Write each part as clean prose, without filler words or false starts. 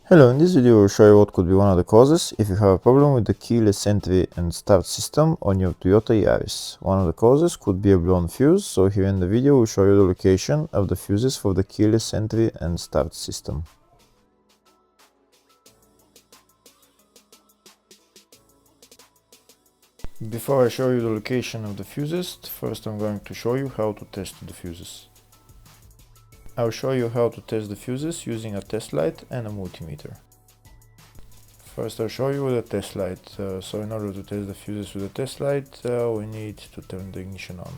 Hello, in this video I will show you what could be one of the causes if you have a problem with the keyless entry and start system on your Toyota Yaris. One of the causes could be a blown fuse, so here in the video we'll show you the location of the fuses for the keyless entry and start system. Before I show you the location of the fuses, first I'm going to show you how to test the fuses. I'll show you how to test the fuses using a test light and a multimeter. First I'll show you with a test light. So in order to test the fuses with a test light, we need to turn the ignition on.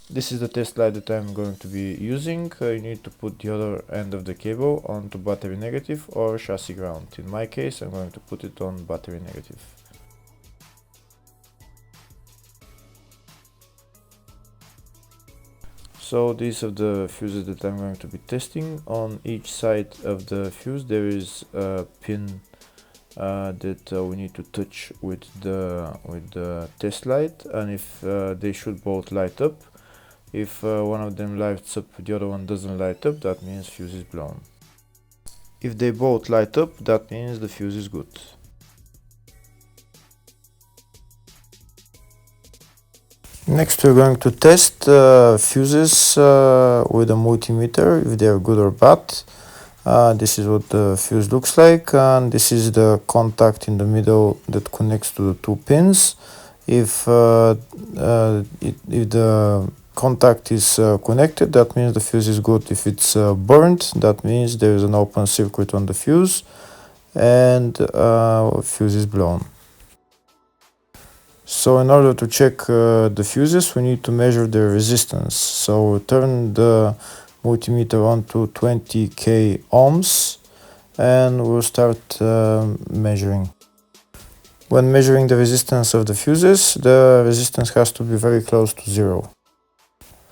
This is the test light that I'm going to be using. You need to put the other end of the cable onto battery negative or chassis ground. In my case, I'm going to put it on battery negative. So these are the fuses that I'm going to be testing. On each side of the fuse there is a pin that we need to touch with the test light, and if they should both light up. If one of them lights up, the other one doesn't light up, that means fuse is blown. If they both light up, that means the fuse is good. Next we're going to test fuses with a multimeter, if they are good or bad. This is what the fuse looks like, and this is the contact in the middle that connects to the two pins. If the contact is connected, that means the fuse is good. If it's burnt, that means there is an open circuit on the fuse and fuse is blown. So in order to check the fuses, we need to measure the resistance. So turn the multimeter on to 20k ohms and we'll start measuring. When measuring the resistance of the fuses, the resistance has to be very close to zero.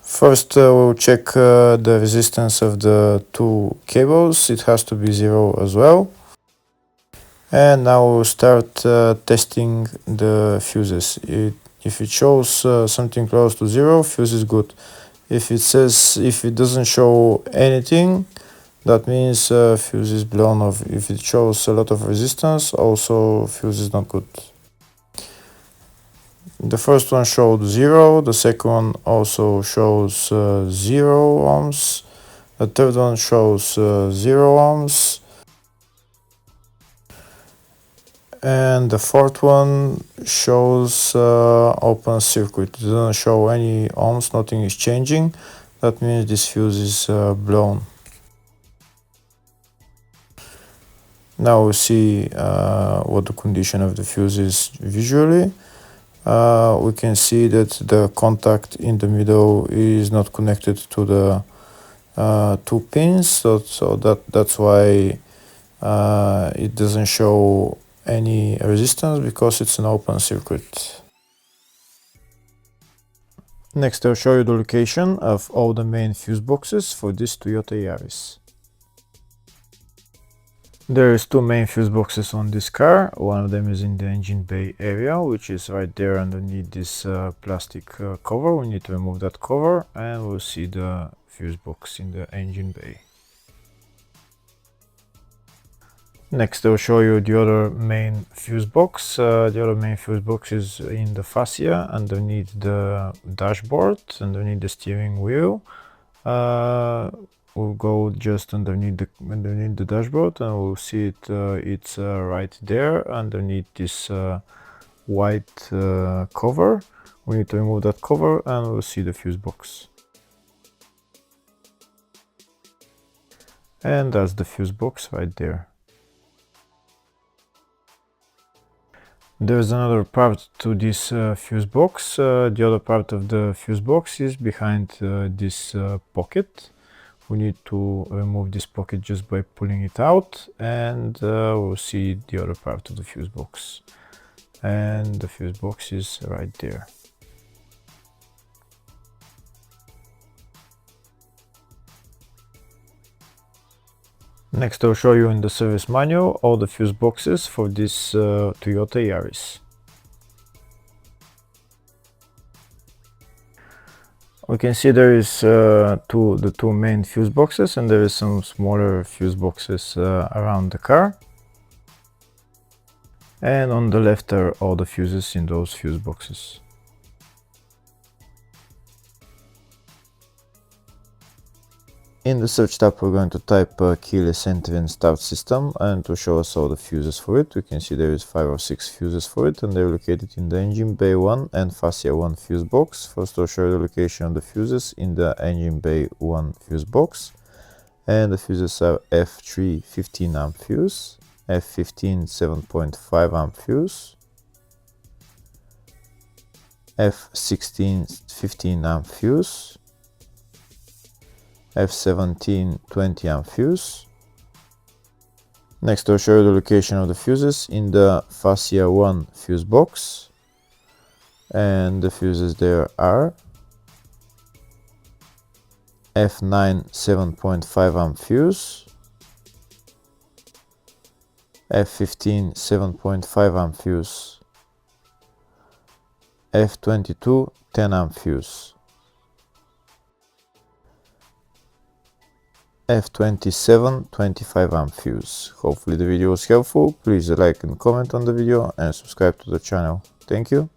First we'll check the resistance of the two cables. It has to be zero as well. And now we'll start testing the fuses. If it shows something close to zero, fuse is good. If it doesn't show anything, that means fuse is blown off. If it shows a lot of resistance, also fuse is not good. The first one showed 0, the second one also shows 0 ohms, the third one shows 0 ohms, and the fourth one shows open circuit. It doesn't show any ohms, nothing is changing. That means this fuse is blown. Now we see what the condition of the fuse is visually. We can see that the contact in the middle is not connected to the two pins, so that's why it doesn't show any resistance, because it's an open circuit. Next I'll show you the location of all the main fuse boxes for this Toyota Yaris. There is two main fuse boxes on this car. One of them is in the engine bay area, which is right there underneath this plastic cover. We need to remove that cover and we'll see the fuse box in the engine bay. Next I'll show you the other main fuse box. The other main fuse box is in the fascia underneath the dashboard, underneath the steering wheel. We'll go just underneath the dashboard and we'll see it. It's right there underneath this white cover. We need to remove that cover and we'll see the fuse box. And that's the fuse box right there. There's another part to this fuse box. The other part of the fuse box is behind this pocket. We need to remove this pocket just by pulling it out, and we'll see the other part of the fuse box. And the fuse box is right there. Next I'll show you in the service manual all the fuse boxes for this Toyota Yaris. We can see there is the two main fuse boxes, and there is some smaller fuse boxes around the car. And on the left are all the fuses in those fuse boxes. In the search tab, we're going to type keyless entry and start system, and to show us all the fuses for it, we can see there is 5 or 6 fuses for it, and they're located in the engine bay 1 and fascia 1 fuse box. First, I'll show you the location of the fuses in the engine bay 1 fuse box, and the fuses are F3 15 amp fuse, F15 7.5 amp fuse, F16 15 amp fuse, F17 20 amp fuse. Next, I'll show you the location of the fuses in the fascia 1 fuse box, and the fuses there are F9 7.5 amp fuse, F15 7.5 amp fuse, F22 10 amp fuse, F27 25 amp fuse. Hopefully the video was helpful. Please like and comment on the video and subscribe to the channel. Thank you.